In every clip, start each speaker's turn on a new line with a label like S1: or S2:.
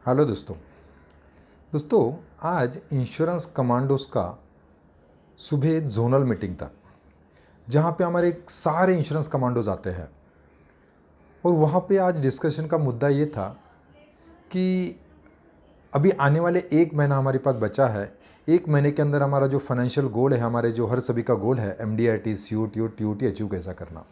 S1: Hello दोस्तों आज insurance commandos का सुबह जोनल मीटिंग था जहाँ पे हमारे सारे इंश्योरेंस कमांडोज आते हैं। और वहाँ पे आज डिस्कशन का मुद्दा ये था कि अभी आने वाले एक महीना हमारे पास बचा है। एक महीने के अंदर हमारा जो फाइनेंशियल गोल है, हमारे जो हर सभी का गोल है, MDRT COT और TOT अचीव कैसा करना।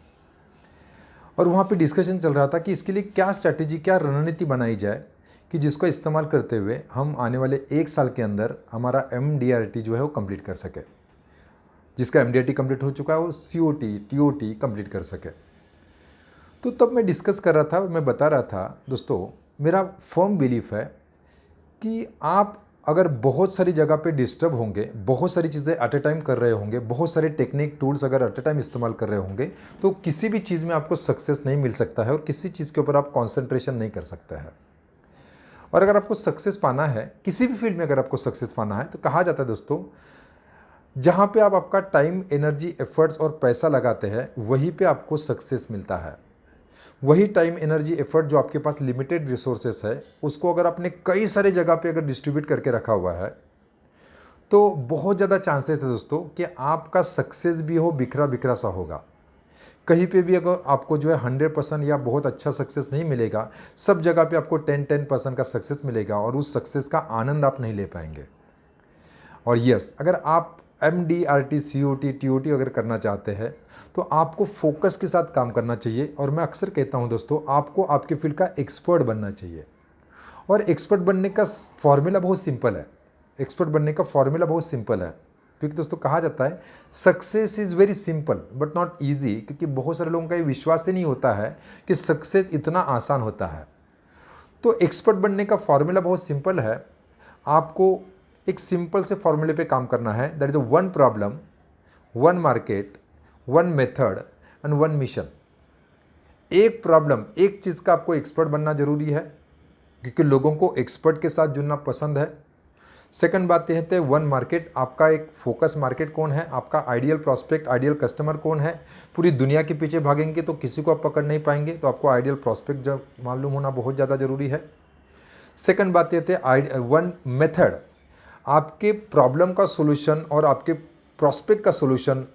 S1: और वहाँ पे डिस्कशन चल रहा था कि इसके लिए क्या स्ट्रैटेजी, क्या रणनीति बनाई जाए कि जिसको इस्तेमाल करते हुए हम आने वाले एक साल के अंदर हमारा MDRT जो है वो कंप्लीट कर सके। जिसका MDRT कंप्लीट हो चुका है वो COT TOT कंप्लीट कर सके। तो तब मैं डिस्कस कर रहा था और मैं बता रहा था दोस्तों, मेरा फर्म बिलीफ है कि आप अगर बहुत सारी जगह पे डिस्टर्ब होंगे, बहुत सारी चीज़ें एट ए टाइम कर रहे होंगे, बहुत सारे टेक्निक टूल्स अगर एट ए टाइम इस्तेमाल कर रहे होंगे तो किसी भी चीज़ में आपको सक्सेस नहीं मिल सकता है और किसी चीज़ के ऊपर आप कॉन्सेंट्रेशन नहीं कर सकते हैं। और अगर आपको सक्सेस पाना है, किसी भी फील्ड में अगर आपको सक्सेस पाना है, तो कहा जाता है दोस्तों, जहाँ पे आप आपका टाइम, एनर्जी, एफर्ट्स और पैसा लगाते हैं वहीं पे आपको सक्सेस मिलता है। वही टाइम, एनर्जी, एफर्ट जो आपके पास लिमिटेड रिसोर्सेस है, उसको अगर आपने कई सारे जगह पे अगर डिस्ट्रीब्यूट करके रखा हुआ है तो बहुत ज़्यादा चांसेस है दोस्तों कि आपका सक्सेस भी हो बिखरा बिखरा सा होगा। कहीं पे भी अगर आपको जो है 100% या बहुत अच्छा सक्सेस नहीं मिलेगा, सब जगह पे आपको 10% का सक्सेस मिलेगा और उस सक्सेस का आनंद आप नहीं ले पाएंगे। और यस, अगर आप MDRT COT TOT अगर करना चाहते हैं तो आपको फोकस के साथ काम करना चाहिए। और मैं अक्सर कहता हूं दोस्तों, आपको आपके फील्ड का एक्सपर्ट बनना चाहिए। और एक्सपर्ट बनने का फॉर्मूला बहुत सिंपल है। एक्सपर्ट बनने का फॉर्मूला बहुत सिंपल है, क्योंकि दोस्तों कहा जाता है success is very simple but not easy. क्योंकि बहुत सारे लोगों का ये विश्वास ही नहीं होता है कि सक्सेस इतना आसान होता है। तो एक्सपर्ट बनने का फॉर्मूला बहुत सिंपल है। आपको एक सिंपल से फॉर्मूले पे काम करना है, that is one problem, one market, one method and one mission. एक प्रॉब्लम, एक चीज़ का आपको एक्सपर्ट बनना जरूरी है, क्योंकि लोगों को एक्सपर्ट के साथ जुड़ना पसंद है। सेकंड बात यह है वन मार्केट, आपका एक फोकस मार्केट कौन है, आपका आइडियल प्रॉस्पेक्ट, आइडियल कस्टमर कौन है। पूरी दुनिया के पीछे भागेंगे तो किसी को आप पकड़ नहीं पाएंगे, तो आपको आइडियल प्रॉस्पेक्ट जब मालूम होना बहुत ज़्यादा जरूरी है। सेकंड बात यह थे वन मेथड, आपके प्रॉब्लम का सोल्यूशन और आपके प्रॉस्पेक्ट का सोल्यूशन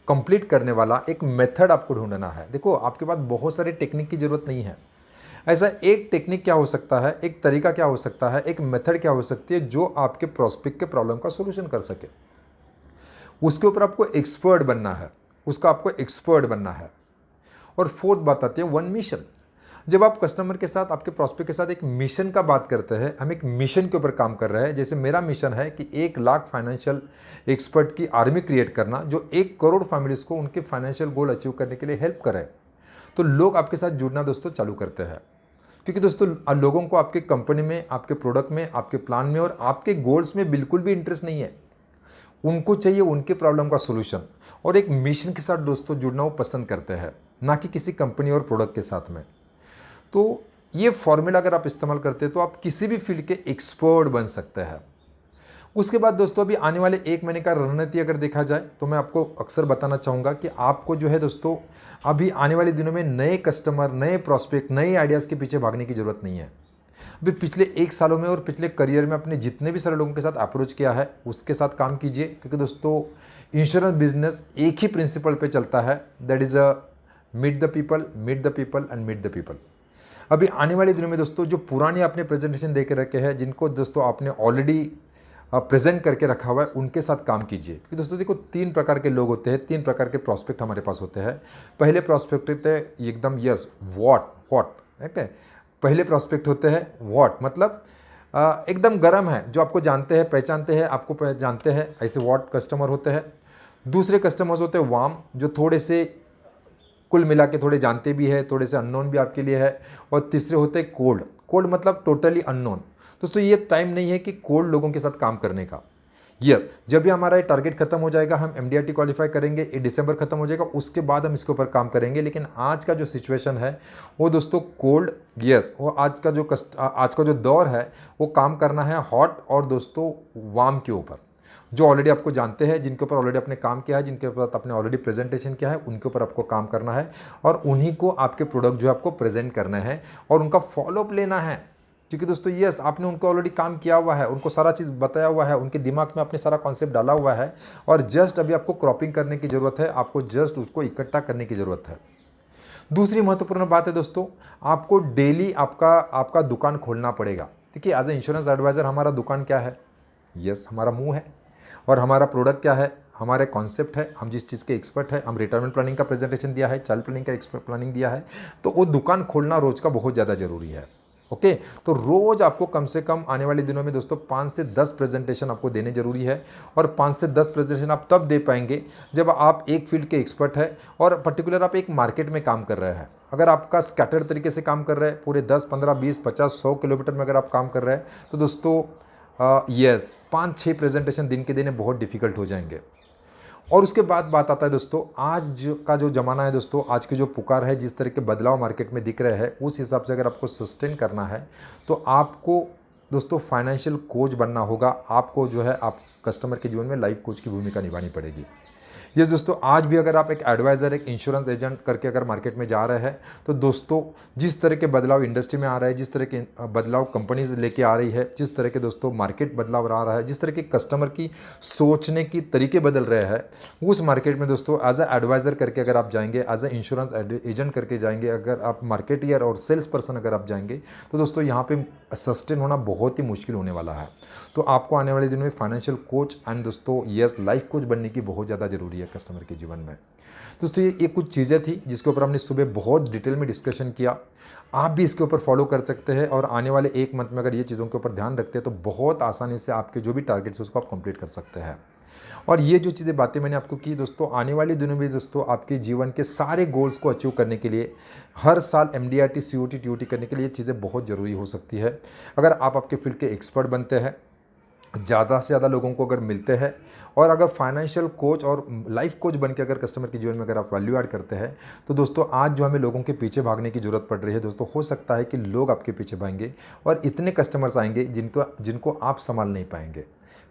S1: कंप्लीट करने वाला एक मेथड आपको ढूंढना है। देखो, आपके पास बहुत सारे टेक्निक की ज़रूरत नहीं है। ऐसा एक टेक्निक क्या हो सकता है, एक तरीका क्या हो सकता है, एक मेथड क्या हो सकती है जो आपके प्रॉस्पेक्ट के प्रॉब्लम का सोल्यूशन कर सके। उसके ऊपर आपको एक्सपर्ट बनना है, उसका आपको एक्सपर्ट बनना है। और फोर्थ बात आती है वन मिशन। जब आप कस्टमर के साथ, आपके प्रॉस्पेक्ट के साथ एक मिशन का बात करते हैं, हम एक मिशन के ऊपर काम कर रहे हैं। जैसे मेरा मिशन है कि 1 लाख फाइनेंशियल एक्सपर्ट की आर्मी क्रिएट करना, जो 1 करोड़ फैमिलीज को उनके फाइनेंशियल गोल अचीव करने के लिए हेल्प करे। तो लोग आपके साथ जुड़ना दोस्तों चालू करते हैं, क्योंकि दोस्तों लोगों को आपके कंपनी में, आपके प्रोडक्ट में, आपके प्लान में और आपके गोल्स में बिल्कुल भी इंटरेस्ट नहीं है। उनको चाहिए उनके प्रॉब्लम का सोल्यूशन, और एक मिशन के साथ दोस्तों जुड़ना वो पसंद करते हैं, ना कि किसी कंपनी और प्रोडक्ट के साथ में। तो ये फॉर्मूला अगर आप इस्तेमाल करते हैं तो आप किसी भी फील्ड के एक्सपर्ट बन सकते हैं। उसके बाद दोस्तों अभी आने वाले एक महीने का रणनीति अगर देखा जाए तो मैं आपको अक्सर बताना चाहूँगा कि आपको जो है दोस्तों, अभी आने वाले दिनों में नए कस्टमर, नए प्रॉस्पेक्ट, नए आइडियाज़ के पीछे भागने की ज़रूरत नहीं है। अभी पिछले 1 सालों में और पिछले करियर में अपने जितने भी सारे लोगों के साथ अप्रोच किया है उसके साथ काम कीजिए, क्योंकि दोस्तों इंश्योरेंस बिजनेस एक ही प्रिंसिपल पे चलता है, that is a meet the people, meet the people and meet the people. अभी आने वाले दिनों में दोस्तों जो पुराने आपने प्रेजेंटेशन दे के रखे हैं, जिनको दोस्तों आपने ऑलरेडी प्रेजेंट करके रखा हुआ है, उनके साथ काम कीजिए। क्योंकि दोस्तों देखो, 3 प्रकार के लोग होते हैं, 3 प्रकार के प्रॉस्पेक्ट हमारे पास होते हैं। पहले प्रॉस्पेक्ट होते हैं एकदम यस व्हाट, ठीक है। पहले प्रॉस्पेक्ट होते हैं व्हाट, मतलब एकदम गर्म है, जो आपको जानते हैं, पहचानते हैं, आपको जानते हैं, ऐसे व्हाट कस्टमर होते हैं। दूसरे कस्टमर्स होते हैं वार्म, जो थोड़े से कुल मिला के थोड़े जानते भी है, थोड़े से अननोन भी आपके लिए है। और तीसरे होते हैं कोल्ड, कोल्ड मतलब टोटली अननोन। दोस्तों ये टाइम नहीं है कि कोल्ड लोगों के साथ काम करने का। यस, जब भी हमारा ये टारगेट खत्म हो जाएगा, हम MDRT क्वालिफाई करेंगे, ये दिसंबर खत्म हो जाएगा, उसके बाद हम इसके ऊपर काम करेंगे। लेकिन आज का जो सिचुएशन है वो दोस्तों कोल्ड, यस, वो आज का जो दौर है वो काम करना है हॉट और दोस्तों वार्म के ऊपर। जो ऑलरेडी आपको जानते हैं, जिनके ऊपर ऑलरेडी आपने काम किया है, जिनके ऊपर आपने ऑलरेडी प्रेजेंटेशन किया है, उनके ऊपर आपको काम करना है और उन्हीं को आपके प्रोडक्ट जो है आपको प्रेजेंट करना है और उनका फॉलोअप लेना है। क्योंकि दोस्तों यस, आपने उनको ऑलरेडी काम किया हुआ है, उनको सारा चीज़ बताया हुआ है, उनके दिमाग में आपने सारा कॉन्सेप्ट डाला हुआ है और जस्ट अभी आपको क्रॉपिंग करने की ज़रूरत है, आपको जस्ट उसको इकट्ठा करने की ज़रूरत है। दूसरी महत्वपूर्ण बात है दोस्तों, आपको डेली आपका आपका दुकान खोलना पड़ेगा। देखिए, एज ए इंश्योरेंस एडवाइज़र हमारा दुकान क्या है? यस, हमारा मुंह है। और हमारा प्रोडक्ट क्या है? हमारे कॉन्सेप्ट है, हम जिस चीज़ के एक्सपर्ट है, हम रिटायरमेंट प्लानिंग का प्रेजेंटेशन दिया है, चाइल्ड प्लानिंग का एक्सपर्ट प्लानिंग दिया है, तो वो दुकान खोलना रोज़ का बहुत ज़्यादा ज़रूरी है। ओके, तो रोज़ आपको कम से कम आने वाले दिनों में दोस्तों 5 से 10 प्रेजेंटेशन आपको देने जरूरी है। और 5 से 10 प्रेजेंटेशन आप तब दे पाएंगे जब आप एक फील्ड के एक्सपर्ट है और पर्टिकुलर आप एक मार्केट में काम कर रहे हैं। अगर आपका स्कैटर्ड तरीके से काम कर रहे हैं, पूरे 10, 15, 20, 50, 100 किलोमीटर में अगर आप काम कर रहे हैं, तो दोस्तों यस, 5-6 प्रेजेंटेशन दिन के देने बहुत डिफिकल्ट हो जाएंगे। और उसके बाद बात आता है दोस्तों, का जो ज़माना है दोस्तों, आज की जो पुकार है, जिस तरह के बदलाव मार्केट में दिख रहे हैं, उस हिसाब से अगर आपको सस्टेन करना है तो आपको दोस्तों फाइनेंशियल कोच बनना होगा। आपको जो है आप कस्टमर के जीवन में लाइफ कोच की भूमिका निभानी पड़ेगी। ये दोस्तों, आज भी अगर आप एक एडवाइज़र, एक इंश्योरेंस एजेंट करके अगर मार्केट में जा रहे हैं, तो दोस्तों जिस तरह के बदलाव इंडस्ट्री में आ रहा है, जिस तरह के बदलाव कंपनीज लेके आ रही है, जिस तरह के दोस्तों मार्केट बदलाव आ रहा है, जिस तरह के कस्टमर की सोचने की तरीके बदल रहे हैं, उस मार्केट में दोस्तों एज ए एडवाइज़र करके अगर आप जाएंगे, एज ए इंश्योरेंस एजेंट करके जाएंगे, अगर आप मार्केटियर और सेल्स पर्सन अगर आप जाएंगे, तो दोस्तों यहाँ पे सस्टेन होना बहुत ही मुश्किल होने वाला है। तो आपको आने वाले दिनों में फाइनेंशियल कोच एंड दोस्तों यस लाइफ कोच बनने की बहुत ज़्यादा ज़रूरी है कस्टमर के जीवन में। दोस्तों ये कुछ चीज़ें थी जिसके ऊपर हमने सुबह बहुत डिटेल में डिस्कशन किया। आप भी इसके ऊपर फॉलो कर सकते हैं और आने वाले 1 मंथ में अगर ये चीज़ों के ऊपर ध्यान रखते हैं तो बहुत आसानी से आपके जो भी टारगेट्स है उसको आप कंप्लीट कर सकते हैं। और ये जो चीज़ें बातें मैंने आपको की दोस्तों, आने वाले दिनों में दोस्तों आपके जीवन के सारे गोल्स को अचीव करने के लिए, हर साल MDRT COT TOT करने के लिए ये चीज़ें बहुत ज़रूरी हो सकती है। अगर आप आपके फील्ड के एक्सपर्ट बनते हैं, ज़्यादा से ज़्यादा लोगों को अगर मिलते हैं और अगर फाइनेंशियल कोच और लाइफ कोच बन के अगर कस्टमर के जीवन में अगर आप वैल्यू ऐड करते हैं, तो दोस्तों आज जो हमें लोगों के पीछे भागने की ज़रूरत पड़ रही है दोस्तों, हो सकता है कि लोग आपके पीछे भागेंगे और इतने कस्टमर्स आएंगे जिनको आप संभाल नहीं पाएंगे।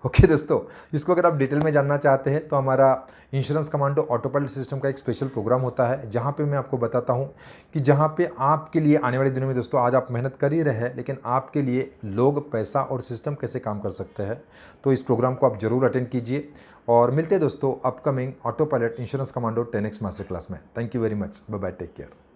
S1: ओके दोस्तों, इसको अगर आप डिटेल में जानना चाहते हैं तो हमारा insurance commando auto pilot system का एक स्पेशल प्रोग्राम होता है, जहाँ पे मैं आपको बताता हूँ कि जहाँ पे आपके लिए आने वाले दिनों में दोस्तों, आज आप मेहनत कर ही रहे हैं, लेकिन आपके लिए लोग, पैसा और सिस्टम कैसे काम कर सकते हैं। तो इस प्रोग्राम को आप जरूर अटेंड कीजिए और मिलते हैं दोस्तों upcoming autopilot insurance commando 10X master class में। Thank you very much, bye bye, take care.